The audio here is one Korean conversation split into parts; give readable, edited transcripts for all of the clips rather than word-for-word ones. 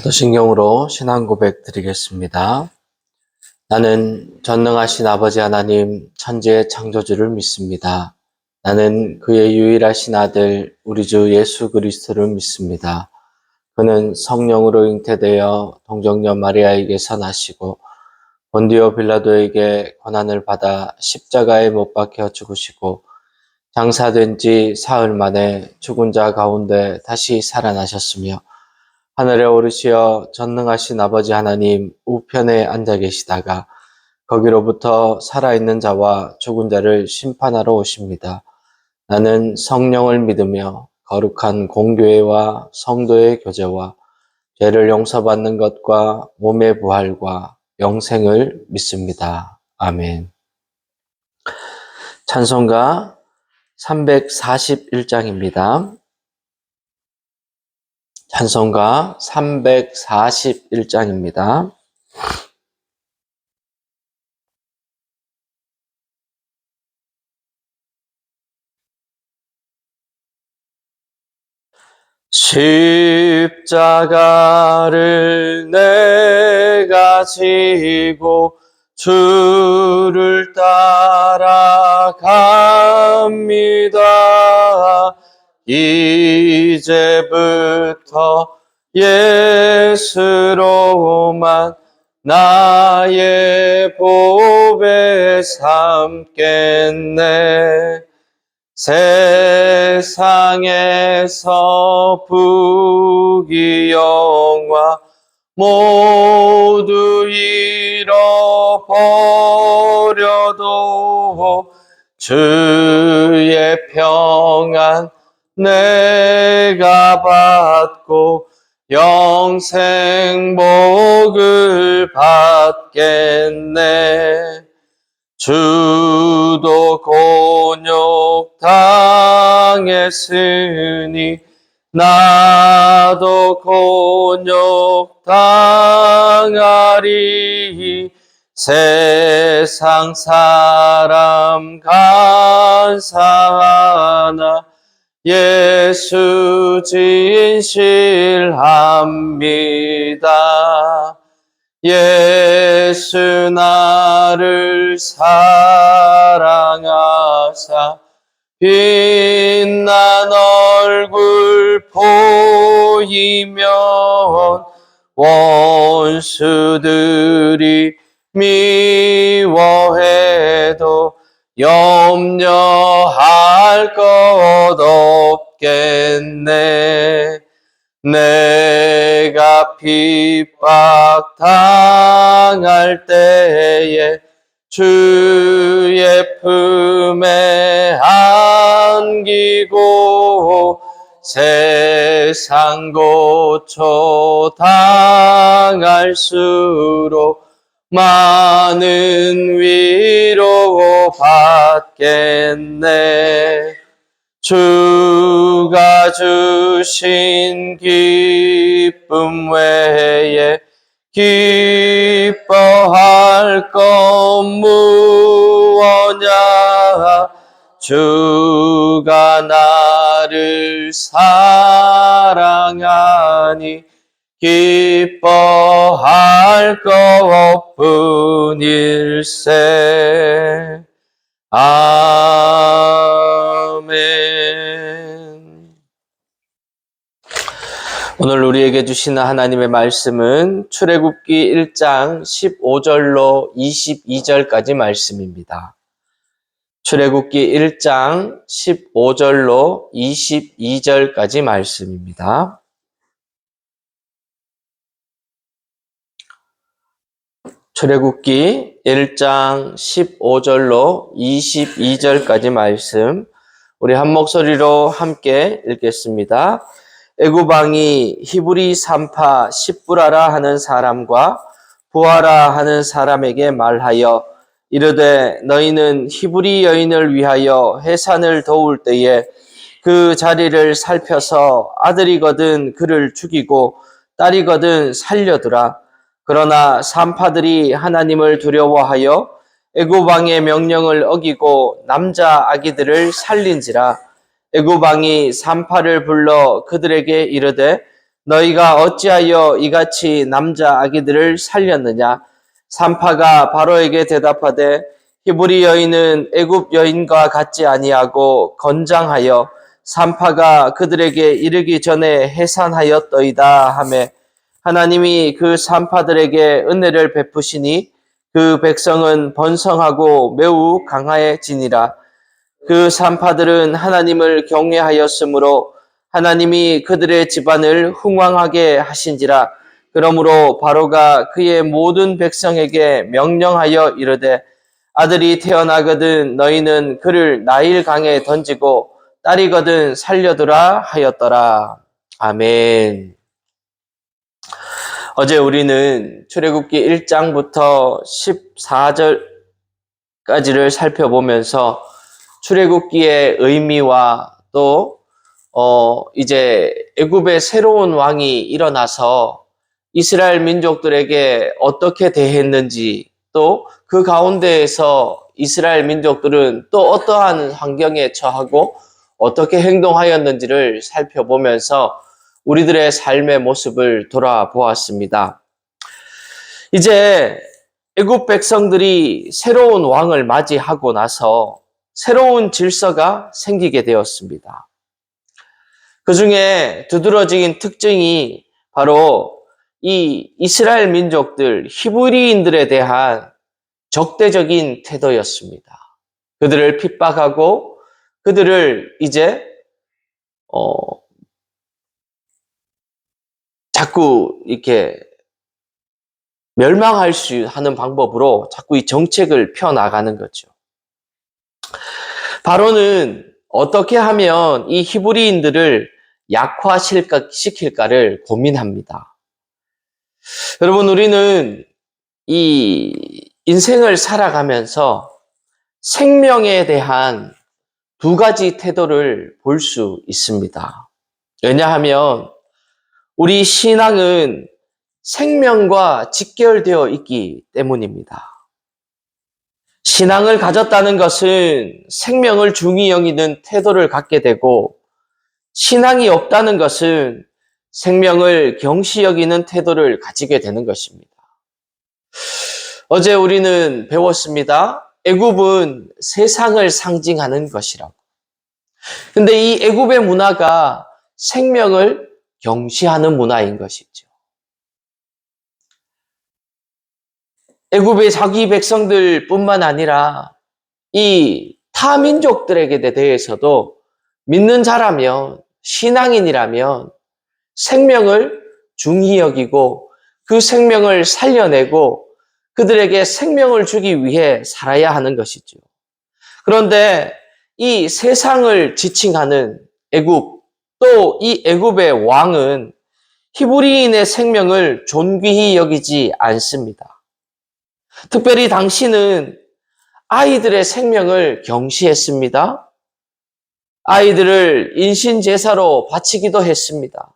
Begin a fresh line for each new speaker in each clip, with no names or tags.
사도신경으로 신앙 고백 드리겠습니다. 나는 전능하신 아버지 하나님 천지의 창조주를 믿습니다. 나는 그의 유일하신 아들 우리 주 예수 그리스도를 믿습니다. 그는 성령으로 잉태되어 동정녀 마리아에게서 나시고 본디오 빌라도에게 고난을 받아 십자가에 못 박혀 죽으시고 장사된 지 사흘 만에 죽은 자 가운데 다시 살아나셨으며 하늘에 오르시어 전능하신 아버지 하나님 우편에 앉아 계시다가 거기로부터 살아있는 자와 죽은 자를 심판하러 오십니다. 나는 성령을 믿으며 거룩한 공교회와 성도의 교제와 죄를 용서받는 것과 몸의 부활과 영생을 믿습니다. 아멘. 찬송가 341장입니다. 찬송가 341장입니다. 십자가를 내가 지고 주를 따라갑니다. 이제부터 예수로만 나의 보배 삼겠네. 세상에서 부귀영화 모두 잃어버려도 주의 평안 내가 받고 영생 복을 받겠네. 주도 곤욕 당했으니 나도 곤욕 당하리. 세상 사람 간사하나 예수 진실합니다. 예수 나를 사랑하사 빛난 얼굴 보이면 원수들이 미워해도 염려할 것 없겠네. 내가 핍박 당할 때에 주의 품에 안기고 세상 고초 당할수록 많은 위로 받겠네. 주가 주신 기쁨 외에 기뻐할 것 무엇냐. 주가 나를 사랑하니 기뻐할 것 뿐일세. 아멘. 오늘 우리에게 주시는 하나님의 말씀은 출애굽기 1장 15절로 22절까지 말씀입니다. 출애굽기 1장 15절로 22절까지 말씀입니다. 출애굽기 1장 15절로 22절까지 말씀 우리 한 목소리로 함께 읽겠습니다. 애굽 왕이 히브리 산파 십부라라 하는 사람과 부하라 하는 사람에게 말하여 이르되 너희는 히브리 여인을 위하여 해산을 도울 때에 그 자리를 살펴서 아들이거든 그를 죽이고 딸이거든 살려두라. 그러나 산파들이 하나님을 두려워하여 애굽 왕의 명령을 어기고 남자 아기들을 살린지라. 애굽 왕이 산파를 불러 그들에게 이르되 너희가 어찌하여 이같이 남자 아기들을 살렸느냐? 산파가 바로에게 대답하되 히브리 여인은 애굽 여인과 같지 아니하고 건장하여 산파가 그들에게 이르기 전에 해산하였더이다 하매 하나님이 그 산파들에게 은혜를 베푸시니 그 백성은 번성하고 매우 강하여지니라. 그 산파들은 하나님을 경외하였으므로 하나님이 그들의 집안을 흥왕하게 하신지라. 그러므로 바로가 그의 모든 백성에게 명령하여 이르되 아들이 태어나거든 너희는 그를 나일 강에 던지고 딸이거든 살려두라 하였더라. 아멘. 어제 우리는 출애굽기 1장부터 14절까지를 살펴보면서 출애굽기의 의미와 또 이제 애굽의 새로운 왕이 일어나서 이스라엘 민족들에게 어떻게 대했는지, 또 그 가운데에서 이스라엘 민족들은 또 어떠한 환경에 처하고 어떻게 행동하였는지를 살펴보면서 우리들의 삶의 모습을 돌아보았습니다. 이제 애굽 백성들이 새로운 왕을 맞이하고 나서 새로운 질서가 생기게 되었습니다. 그 중에 두드러진 특징이 바로 이 이스라엘 민족들, 히브리인들에 대한 적대적인 태도였습니다. 그들을 핍박하고 그들을 이제 자꾸 이렇게 멸망할 수 있는 방법으로 자꾸 이 정책을 펴나가는 거죠. 바로는 어떻게 하면 이 히브리인들을 약화시킬까를 고민합니다. 여러분, 우리는 이 인생을 살아가면서 생명에 대한 두 가지 태도를 볼 수 있습니다. 왜냐하면 우리 신앙은 생명과 직결되어 있기 때문입니다. 신앙을 가졌다는 것은 생명을 중히 여기는 태도를 갖게 되고, 신앙이 없다는 것은 생명을 경시 여기는 태도를 가지게 되는 것입니다. 어제 우리는 배웠습니다. 애굽은 세상을 상징하는 것이라고. 근데 이 애굽의 문화가 생명을 경시하는 문화인 것이죠. 애굽의 자기 백성들뿐만 아니라 이 타민족들에게 대해서도 믿는 자라면, 신앙인이라면 생명을 중히 여기고 그 생명을 살려내고 그들에게 생명을 주기 위해 살아야 하는 것이죠. 그런데 이 세상을 지칭하는 애굽, 또 이 애굽의 왕은 히브리인의 생명을 존귀히 여기지 않습니다. 특별히 당신은 아이들의 생명을 경시했습니다. 아이들을 인신제사로 바치기도 했습니다.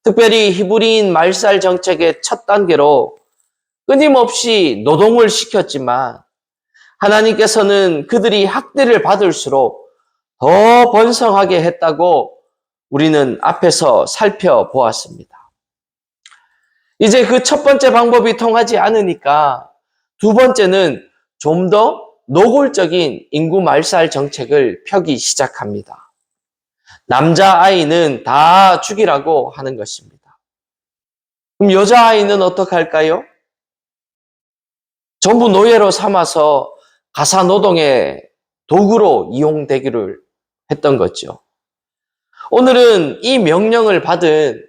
특별히 히브리인 말살 정책의 첫 단계로 끊임없이 노동을 시켰지만 하나님께서는 그들이 학대를 받을수록 더 번성하게 했다고 우리는 앞에서 살펴보았습니다. 이제 그 첫 번째 방법이 통하지 않으니까 두 번째는 좀 더 노골적인 인구 말살 정책을 펴기 시작합니다. 남자아이는 다 죽이라고 하는 것입니다. 그럼 여자아이는 어떻게 할까요? 전부 노예로 삼아서 가사노동의 도구로 이용되기를 했던 거죠. 오늘은 이 명령을 받은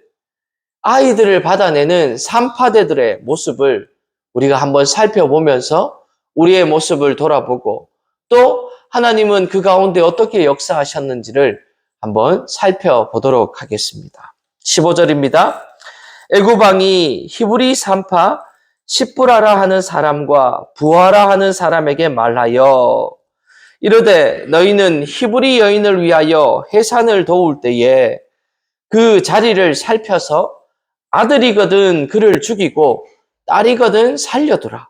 아이들을 받아내는 산파대들의 모습을 우리가 한번 살펴보면서 우리의 모습을 돌아보고 또 하나님은 그 가운데 어떻게 역사하셨는지를 한번 살펴보도록 하겠습니다. 15절입니다. 애굽 왕이 히브리 산파 십부라라 하는 사람과 부하라 하는 사람에게 말하여 이르되 너희는 히브리 여인을 위하여 해산을 도울 때에 그 자리를 살펴서 아들이거든 그를 죽이고 딸이거든 살려두라.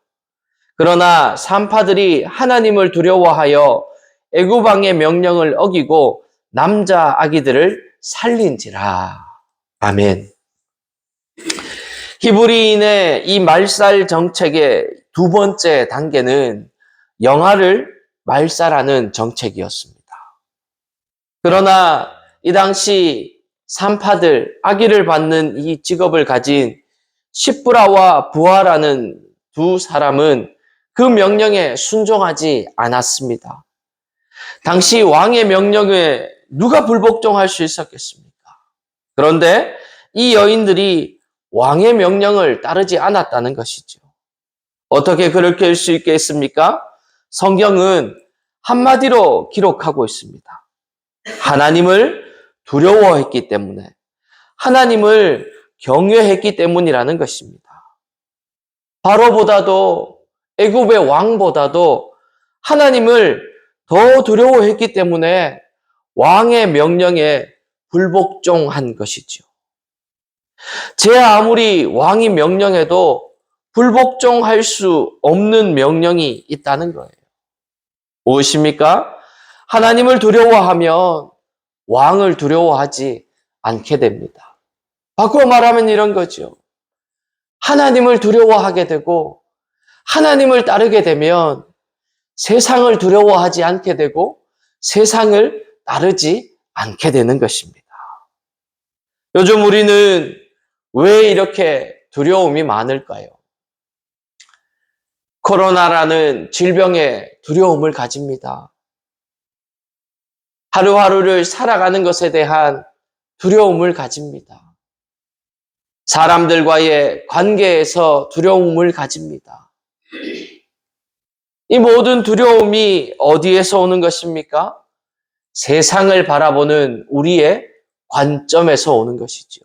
그러나 산파들이 하나님을 두려워하여 애굽 왕의 명령을 어기고 남자 아기들을 살린지라. 아멘. 히브리인의 이 말살 정책의 두 번째 단계는 영아를 말살하는 정책이었습니다. 그러나 이 당시 산파들, 아기를 받는 이 직업을 가진 시브라와 부하라는 두 사람은 그 명령에 순종하지 않았습니다. 당시 왕의 명령에 누가 불복종할 수 있었겠습니까? 그런데 이 여인들이 왕의 명령을 따르지 않았다는 것이죠. 어떻게 그렇게 할 수 있겠습니까? 성경은 한마디로 기록하고 있습니다. 하나님을 두려워했기 때문에, 하나님을 경외했기 때문이라는 것입니다. 바로보다도 애굽의 왕보다도 하나님을 더 두려워했기 때문에 왕의 명령에 불복종한 것이죠. 제 아무리 왕이 명령해도 불복종할 수 없는 명령이 있다는 거예요. 무엇입니까? 하나님을 두려워하면 왕을 두려워하지 않게 됩니다. 바꾸어 말하면 이런 거죠. 하나님을 두려워하게 되고 하나님을 따르게 되면 세상을 두려워하지 않게 되고 세상을 따르지 않게 되는 것입니다. 요즘 우리는 왜 이렇게 두려움이 많을까요? 코로나라는 질병에 두려움을 가집니다. 하루하루를 살아가는 것에 대한 두려움을 가집니다. 사람들과의 관계에서 두려움을 가집니다. 이 모든 두려움이 어디에서 오는 것입니까? 세상을 바라보는 우리의 관점에서 오는 것이죠.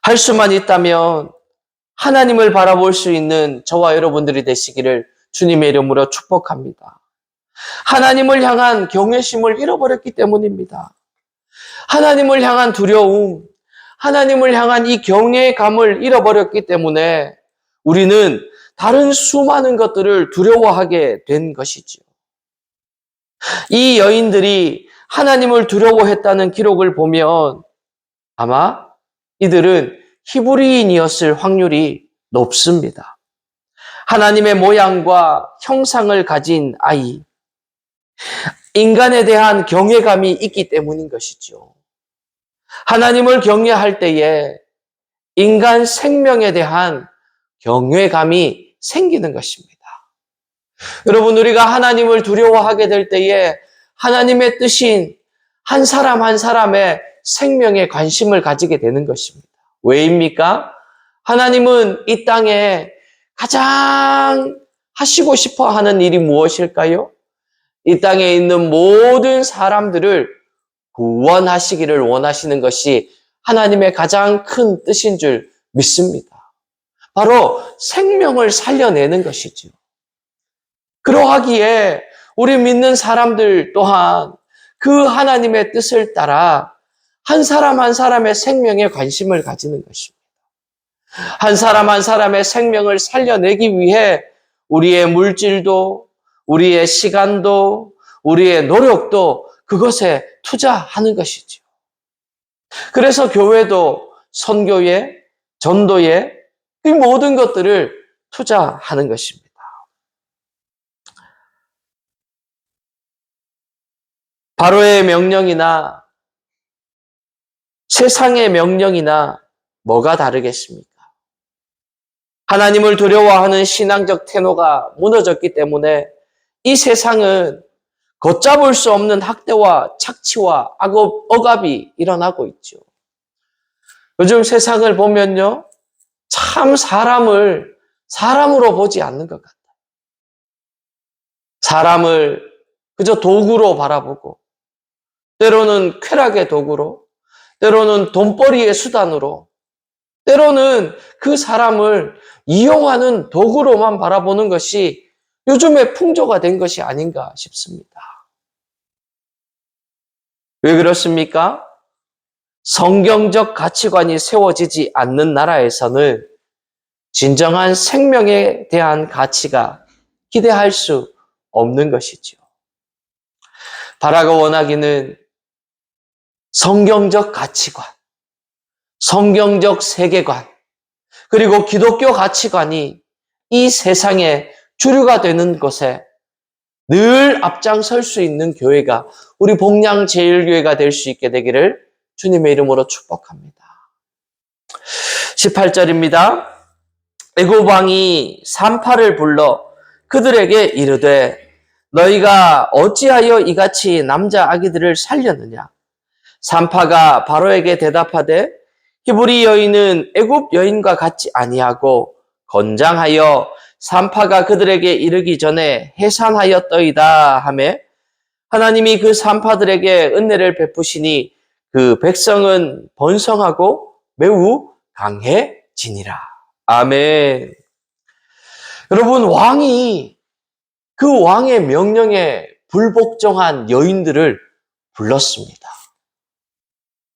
할 수만 있다면 하나님을 바라볼 수 있는 저와 여러분들이 되시기를 주님의 이름으로 축복합니다. 하나님을 향한 경외심을 잃어버렸기 때문입니다. 하나님을 향한 두려움, 하나님을 향한 이 경외감을 잃어버렸기 때문에 우리는 다른 수많은 것들을 두려워하게 된 것이지요. 이 여인들이 하나님을 두려워했다는 기록을 보면 아마 이들은 히브리인이었을 확률이 높습니다. 하나님의 모양과 형상을 가진 아이, 인간에 대한 경외감이 있기 때문인 것이죠. 하나님을 경외할 때에 인간 생명에 대한 경외감이 생기는 것입니다. 여러분, 우리가 하나님을 두려워하게 될 때에 하나님의 뜻인 한 사람 한 사람의 생명에 관심을 가지게 되는 것입니다. 왜입니까? 하나님은 이 땅에 가장 하시고 싶어 하는 일이 무엇일까요? 이 땅에 있는 모든 사람들을 구원하시기를 원하시는 것이 하나님의 가장 큰 뜻인 줄 믿습니다. 바로 생명을 살려내는 것이죠. 그러하기에 우리 믿는 사람들 또한 그 하나님의 뜻을 따라 한 사람 한 사람의 생명에 관심을 가지는 것입니다. 한 사람 한 사람의 생명을 살려내기 위해 우리의 물질도, 우리의 시간도, 우리의 노력도 그것에 투자하는 것이죠. 그래서 교회도 선교에, 전도에 이 모든 것들을 투자하는 것입니다. 바로의 명령이나 세상의 명령이나 뭐가 다르겠습니까? 하나님을 두려워하는 신앙적 태도가 무너졌기 때문에 이 세상은 걷잡을 수 없는 학대와 착취와 억압이 일어나고 있죠. 요즘 세상을 보면요, 참 사람을 사람으로 보지 않는 것 같아요. 사람을 그저 도구로 바라보고, 때로는 쾌락의 도구로, 때로는 돈벌이의 수단으로, 때로는 그 사람을 이용하는 도구로만 바라보는 것이 요즘의 풍조가 된 것이 아닌가 싶습니다. 왜 그렇습니까? 성경적 가치관이 세워지지 않는 나라에서는 진정한 생명에 대한 가치가 기대할 수 없는 것이죠. 바라고 원하기는 성경적 가치관, 성경적 세계관, 그리고 기독교 가치관이 이 세상의 주류가 되는 것에 늘 앞장설 수 있는 교회가 우리 복량제일교회가 될 수 있게 되기를 주님의 이름으로 축복합니다. 18절입니다. 애굽 왕이 산파를 불러 그들에게 이르되 너희가 어찌하여 이같이 남자 아기들을 살렸느냐? 산파가 바로에게 대답하되 히브리 여인은 애굽 여인과 같지 아니하고 건장하여 산파가 그들에게 이르기 전에 해산하였더이다 하매 하나님이 그 산파들에게 은혜를 베푸시니 그 백성은 번성하고 매우 강해지니라. 아멘. 여러분, 왕이 그 왕의 명령에 불복종한 여인들을 불렀습니다.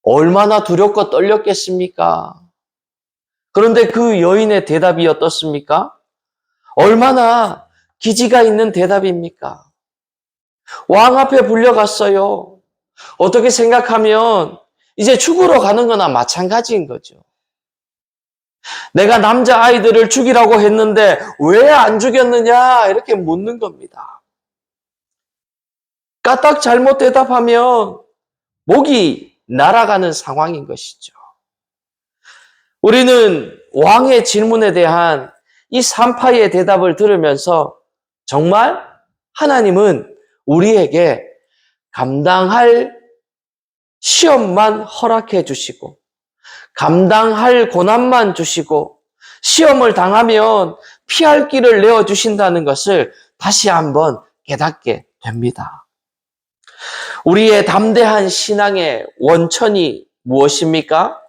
얼마나 두렵고 떨렸겠습니까? 그런데 그 여인의 대답이 어떻습니까? 얼마나 기지가 있는 대답입니까? 왕 앞에 불려갔어요. 어떻게 생각하면 이제 죽으러 가는 거나 마찬가지인 거죠. 내가 남자아이들을 죽이라고 했는데 왜 안 죽였느냐? 이렇게 묻는 겁니다. 까딱 잘못 대답하면 목이 날아가는 상황인 것이죠. 우리는 왕의 질문에 대한 이 산파의 대답을 들으면서 정말 하나님은 우리에게 감당할 시험만 허락해 주시고 감당할 고난만 주시고 시험을 당하면 피할 길을 내어주신다는 것을 다시 한번 깨닫게 됩니다. 우리의 담대한 신앙의 원천이 무엇입니까?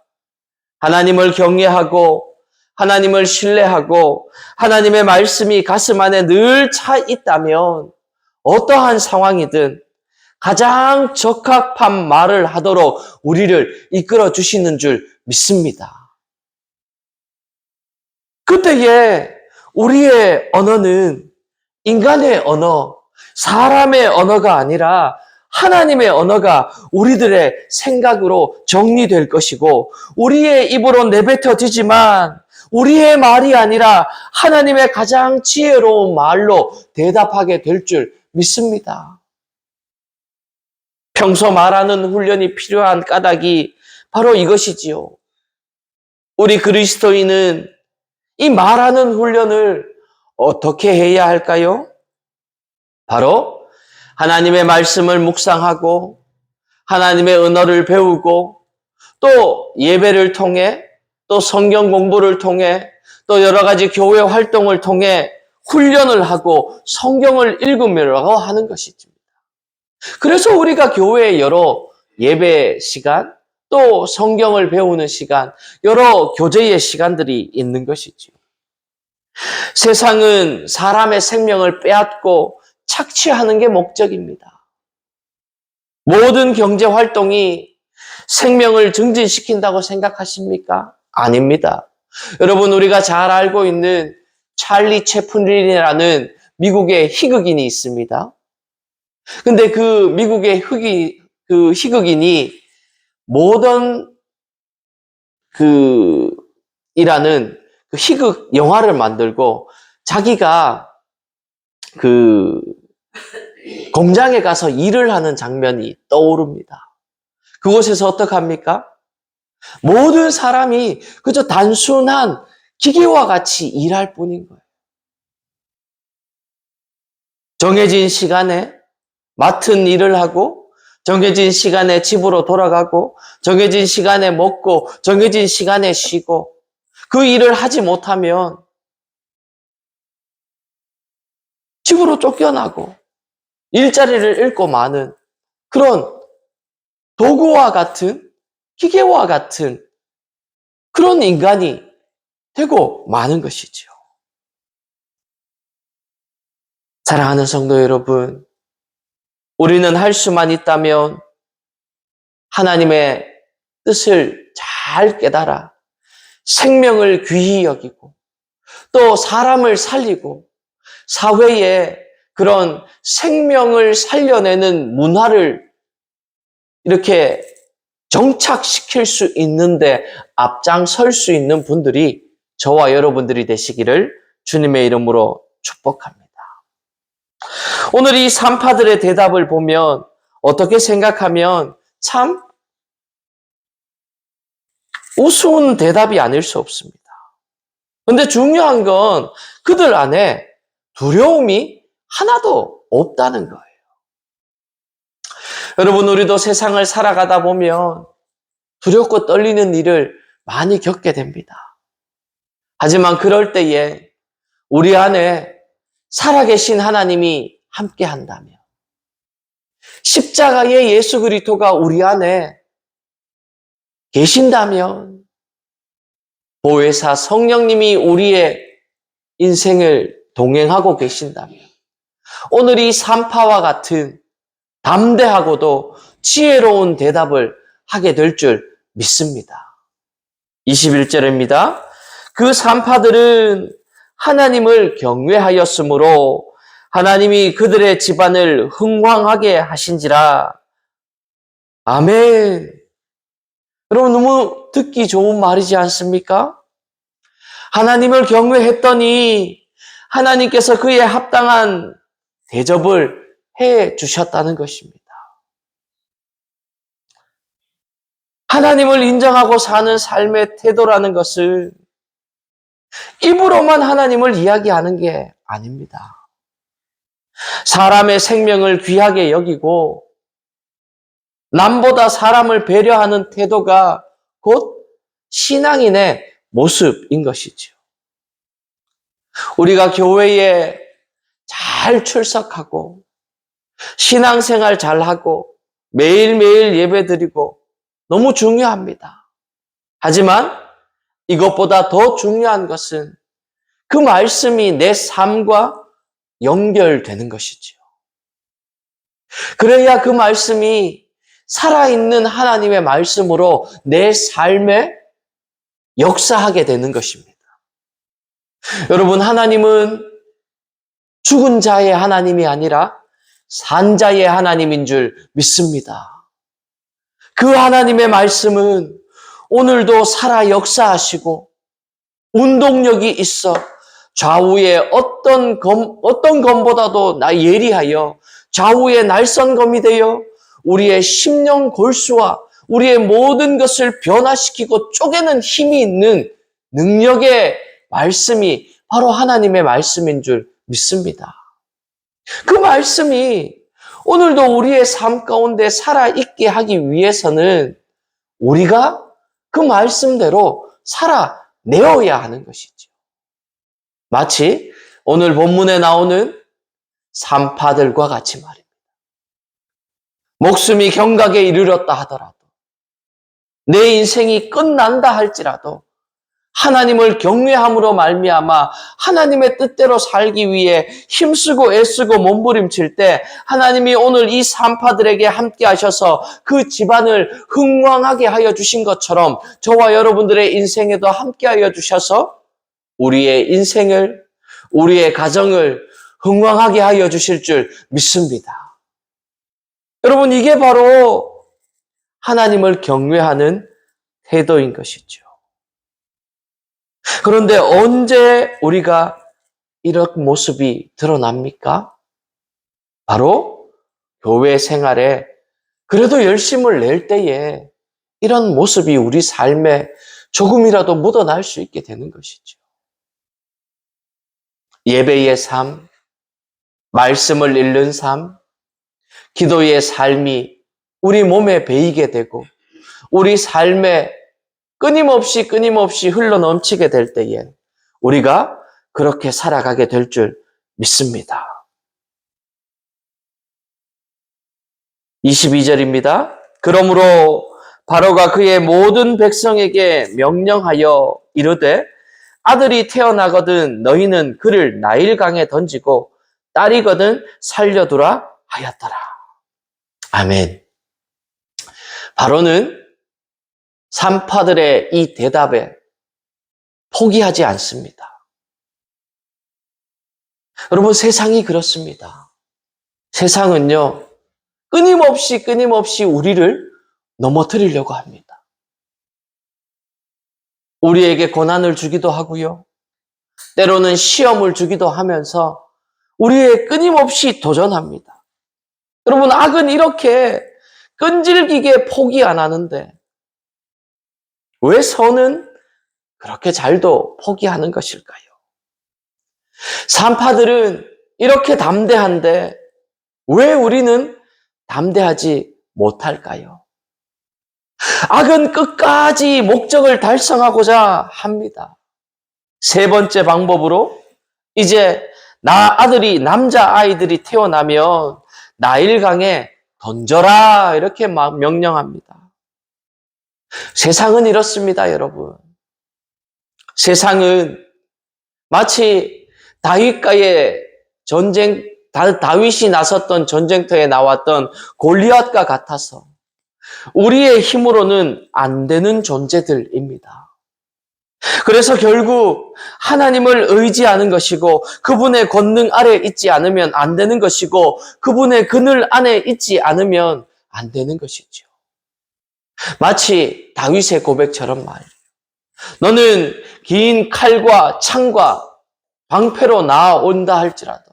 하나님을 경외하고 하나님을 신뢰하고 하나님의 말씀이 가슴 안에 늘 차 있다면 어떠한 상황이든 가장 적합한 말을 하도록 우리를 이끌어 주시는 줄 믿습니다. 그때에 우리의 언어는 인간의 언어, 사람의 언어가 아니라 하나님의 언어가 우리들의 생각으로 정리될 것이고 우리의 입으로 내뱉어지지만 우리의 말이 아니라 하나님의 가장 지혜로운 말로 대답하게 될 줄 믿습니다. 평소 말하는 훈련이 필요한 까닭이 바로 이것이지요. 우리 그리스도인은 이 말하는 훈련을 어떻게 해야 할까요? 바로 하나님의 말씀을 묵상하고 하나님의 언어를 배우고 또 예배를 통해 또 성경 공부를 통해 또 여러 가지 교회 활동을 통해 훈련을 하고 성경을 읽으려고 하는 것이죠. 그래서 우리가 교회에 여러 예배 시간 또 성경을 배우는 시간 여러 교제의 시간들이 있는 것이죠. 세상은 사람의 생명을 빼앗고 착취하는 게 목적입니다. 모든 경제 활동이 생명을 증진시킨다고 생각하십니까? 아닙니다. 여러분, 우리가 잘 알고 있는 찰리 채플린이라는 미국의 희극인이 있습니다. 근데 그 미국의 희극인이 모던 이라는 그 희극 영화를 만들고 자기가 그 공장에 가서 일을 하는 장면이 떠오릅니다. 그곳에서 어떡합니까? 모든 사람이 그저 단순한 기계와 같이 일할 뿐인 거예요. 정해진 시간에 맡은 일을 하고 정해진 시간에 집으로 돌아가고 정해진 시간에 먹고 정해진 시간에 쉬고 그 일을 하지 못하면 집으로 쫓겨나고 일자리를 잃고 마는 그런 도구와 같은 기계와 같은 그런 인간이 되고 마는 것이죠. 사랑하는 성도 여러분, 우리는 할 수만 있다면 하나님의 뜻을 잘 깨달아 생명을 귀히 여기고 또 사람을 살리고 사회에 그런 생명을 살려내는 문화를 이렇게 정착시킬 수 있는데 앞장설 수 있는 분들이 저와 여러분들이 되시기를 주님의 이름으로 축복합니다. 오늘 이 산파들의 대답을 보면 어떻게 생각하면 참 우스운 대답이 아닐 수 없습니다. 그런데 중요한 건 그들 안에 두려움이 하나도 없다는 거예요. 여러분, 우리도 세상을 살아가다 보면 두렵고 떨리는 일을 많이 겪게 됩니다. 하지만 그럴 때에 우리 안에 살아계신 하나님이 함께 한다면, 십자가의 예수 그리스도가 우리 안에 계신다면, 보혜사 성령님이 우리의 인생을 동행하고 계신다면, 오늘 이 산파와 같은 담대하고도 지혜로운 대답을 하게 될 줄 믿습니다. 21절입니다. 그 산파들은 하나님을 경외하였으므로 하나님이 그들의 집안을 흥왕하게 하신지라. 아멘. 여러분, 너무 듣기 좋은 말이지 않습니까? 하나님을 경외했더니 하나님께서 그에 합당한 대접을 해 주셨다는 것입니다. 하나님을 인정하고 사는 삶의 태도라는 것은 입으로만 하나님을 이야기하는 게 아닙니다. 사람의 생명을 귀하게 여기고 남보다 사람을 배려하는 태도가 곧 신앙인의 모습인 것이죠. 우리가 교회에 잘 출석하고 신앙생활 잘하고 매일매일 예배드리고 너무 중요합니다. 하지만 이것보다 더 중요한 것은 그 말씀이 내 삶과 연결되는 것이죠. 그래야 그 말씀이 살아있는 하나님의 말씀으로 내 삶에 역사하게 되는 것입니다. 여러분, 하나님은 죽은 자의 하나님이 아니라 산 자의 하나님인 줄 믿습니다. 그 하나님의 말씀은 오늘도 살아 역사하시고 운동력이 있어 좌우에 어떤 검보다도 예리하여 좌우에 날선 검이 되어 우리의 심령 골수와 우리의 모든 것을 변화시키고 쪼개는 힘이 있는 능력의 말씀이 바로 하나님의 말씀인 줄 믿습니다. 그 말씀이 오늘도 우리의 삶 가운데 살아있게 하기 위해서는 우리가 그 말씀대로 살아내어야 하는 것이죠. 마치 오늘 본문에 나오는 산파들과 같이 말입니다. 목숨이 경각에 이르렀다 하더라도, 내 인생이 끝난다 할지라도 하나님을 경외함으로 말미암아 하나님의 뜻대로 살기 위해 힘쓰고 애쓰고 몸부림칠 때 하나님이 오늘 이 산파들에게 함께 하셔서 그 집안을 흥왕하게 하여 주신 것처럼 저와 여러분들의 인생에도 함께 하여 주셔서 우리의 인생을, 우리의 가정을 흥왕하게 하여 주실 줄 믿습니다. 여러분, 이게 바로 하나님을 경외하는 태도인 것이죠. 그런데 언제 우리가 이런 모습이 드러납니까? 바로 교회 생활에 그래도 열심을 낼 때에 이런 모습이 우리 삶에 조금이라도 묻어날 수 있게 되는 것이죠. 예배의 삶, 말씀을 읽는 삶, 기도의 삶이 우리 몸에 배이게 되고 우리 삶에 끊임없이 흘러넘치게 될 때에 우리가 그렇게 살아가게 될 줄 믿습니다. 22절입니다. 그러므로 바로가 그의 모든 백성에게 명령하여 이르되 아들이 태어나거든 너희는 그를 나일강에 던지고 딸이거든 살려두라 하였더라. 아멘. 바로는 산파들의 이 대답에 포기하지 않습니다. 여러분, 세상이 그렇습니다. 세상은요, 끊임없이 우리를 넘어뜨리려고 합니다. 우리에게 고난을 주기도 하고요. 때로는 시험을 주기도 하면서 우리의 끊임없이 도전합니다. 여러분, 악은 이렇게 끈질기게 포기 안 하는데 왜 선은 그렇게 잘도 포기하는 것일까요? 산파들은 이렇게 담대한데 왜 우리는 담대하지 못할까요? 악은 끝까지 목적을 달성하고자 합니다. 세 번째 방법으로 이제 남자 아이들이 태어나면 나일강에 던져라 이렇게 막 명령합니다. 세상은 이렇습니다, 여러분. 세상은 마치 다윗과의 다윗이 나섰던 전쟁터에 나왔던 골리앗과 같아서 우리의 힘으로는 안 되는 존재들입니다. 그래서 결국 하나님을 의지하는 것이고 그분의 권능 아래 있지 않으면 안 되는 것이고 그분의 그늘 안에 있지 않으면 안 되는 것이죠. 마치 다윗의 고백처럼 말이에요. 너는 긴 칼과 창과 방패로 나아온다 할지라도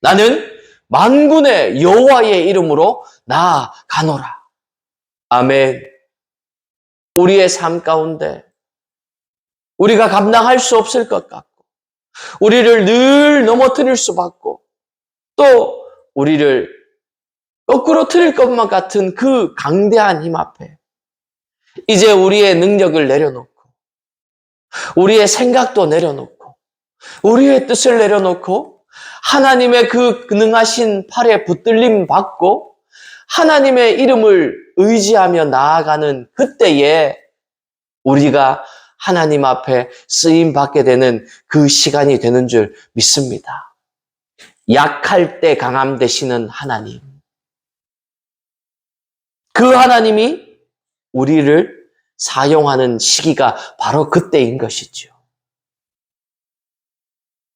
나는 만군의 여호와의 이름으로 나아가노라. 아멘. 우리의 삶 가운데 우리가 감당할 수 없을 것 같고 우리를 늘 넘어뜨릴 수 받고 또 우리를 거꾸로 틀릴 것만 같은 그 강대한 힘 앞에 이제 우리의 능력을 내려놓고 우리의 생각도 내려놓고 우리의 뜻을 내려놓고 하나님의 그 능하신 팔에 붙들림 받고 하나님의 이름을 의지하며 나아가는 그때에 우리가 하나님 앞에 쓰임 받게 되는 그 시간이 되는 줄 믿습니다. 약할 때 강함 되시는 하나님. 그 하나님이 우리를 사용하는 시기가 바로 그때인 것이죠.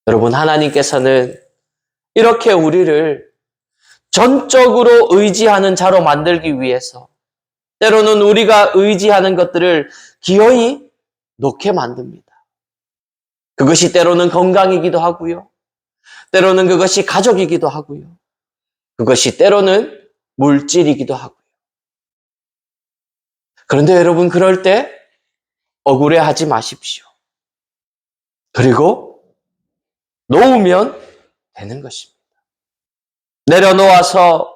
여러분, 하나님께서는 이렇게 우리를 전적으로 의지하는 자로 만들기 위해서 때로는 우리가 의지하는 것들을 기어이 놓게 만듭니다. 그것이 때로는 건강이기도 하고요. 때로는 그것이 가족이기도 하고요. 그것이 때로는 물질이기도 하고요. 그런데 여러분, 그럴 때 억울해하지 마십시오. 그리고 놓으면 되는 것입니다. 내려놓아서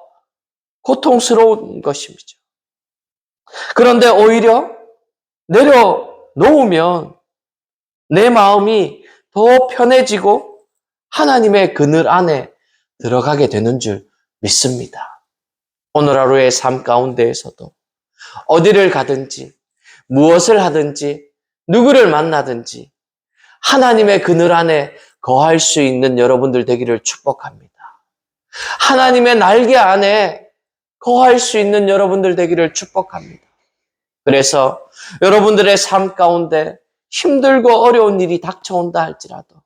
고통스러운 것입니다. 그런데 오히려 내려놓으면 내 마음이 더 편해지고 하나님의 그늘 안에 들어가게 되는 줄 믿습니다. 오늘 하루의 삶 가운데에서도 어디를 가든지 무엇을 하든지 누구를 만나든지 하나님의 그늘 안에 거할 수 있는 여러분들 되기를 축복합니다. 하나님의 날개 안에 거할 수 있는 여러분들 되기를 축복합니다. 그래서 여러분들의 삶 가운데 힘들고 어려운 일이 닥쳐온다 할지라도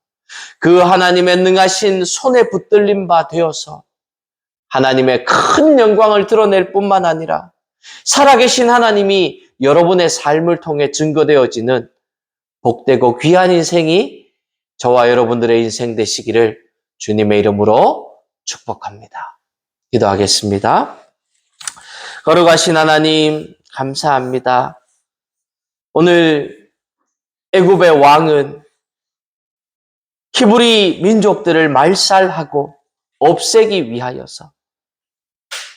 그 하나님의 능하신 손에 붙들린 바 되어서 하나님의 큰 영광을 드러낼 뿐만 아니라 살아계신 하나님이 여러분의 삶을 통해 증거되어지는 복되고 귀한 인생이 저와 여러분들의 인생 되시기를 주님의 이름으로 축복합니다. 기도하겠습니다. 거룩하신 하나님 감사합니다. 오늘 애굽의 왕은 히브리 민족들을 말살하고 없애기 위하여서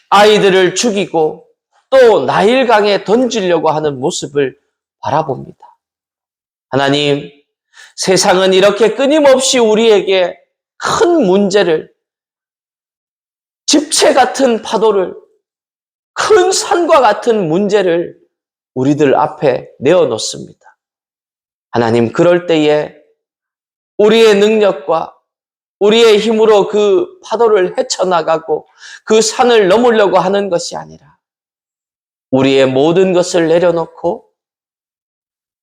아이들을 죽이고 또 나일강에 던지려고 하는 모습을 바라봅니다. 하나님, 세상은 이렇게 끊임없이 우리에게 큰 문제를, 집체 같은 파도를, 큰 산과 같은 문제를 우리들 앞에 내어놓습니다. 하나님, 그럴 때에 우리의 능력과 우리의 힘으로 그 파도를 헤쳐나가고 그 산을 넘으려고 하는 것이 아니라 우리의 모든 것을 내려놓고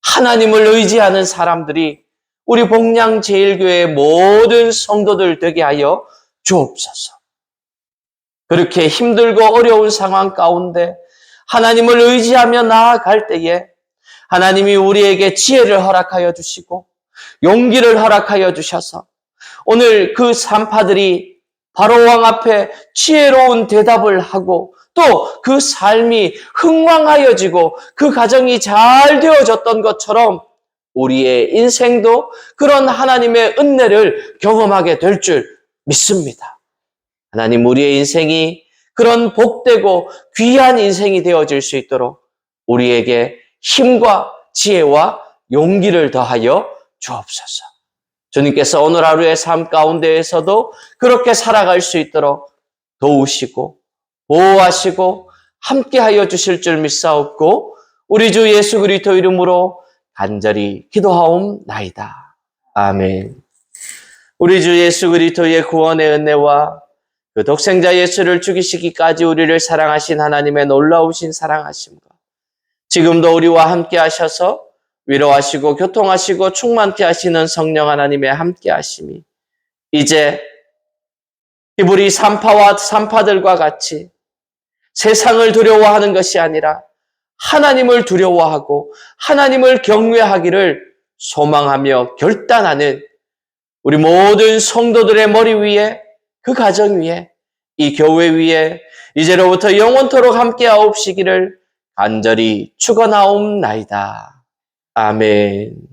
하나님을 의지하는 사람들이 우리 복량제일교회의 모든 성도들 되게 하여 주옵소서. 그렇게 힘들고 어려운 상황 가운데 하나님을 의지하며 나아갈 때에 하나님이 우리에게 지혜를 허락하여 주시고 용기를 허락하여 주셔서 오늘 그 산파들이 바로왕 앞에 지혜로운 대답을 하고 또 그 삶이 흥왕하여지고 그 가정이 잘 되어졌던 것처럼 우리의 인생도 그런 하나님의 은혜를 경험하게 될 줄 믿습니다. 하나님, 우리의 인생이 그런 복되고 귀한 인생이 되어질 수 있도록 우리에게 힘과 지혜와 용기를 더하여 주옵소서. 주님께서 오늘 하루의 삶 가운데에서도 그렇게 살아갈 수 있도록 도우시고 보호하시고 함께하여 주실 줄 믿사옵고 우리 주 예수 그리스도 이름으로 간절히 기도하옵나이다. 아멘. 우리 주 예수 그리스도의 구원의 은혜와 그 독생자 예수를 죽이시기까지 우리를 사랑하신 하나님의 놀라우신 사랑하심과 지금도 우리와 함께 하셔서 위로하시고 교통하시고 충만케 하시는 성령 하나님의 함께 하심이 이제 히브리 산파와 산파들과 같이 세상을 두려워하는 것이 아니라 하나님을 두려워하고 하나님을 경외하기를 소망하며 결단하는 우리 모든 성도들의 머리 위에 그 가정 위에 이 교회 위에 이제로부터 영원토록 함께하옵시기를 간절히 축원하옵나이다. 아멘.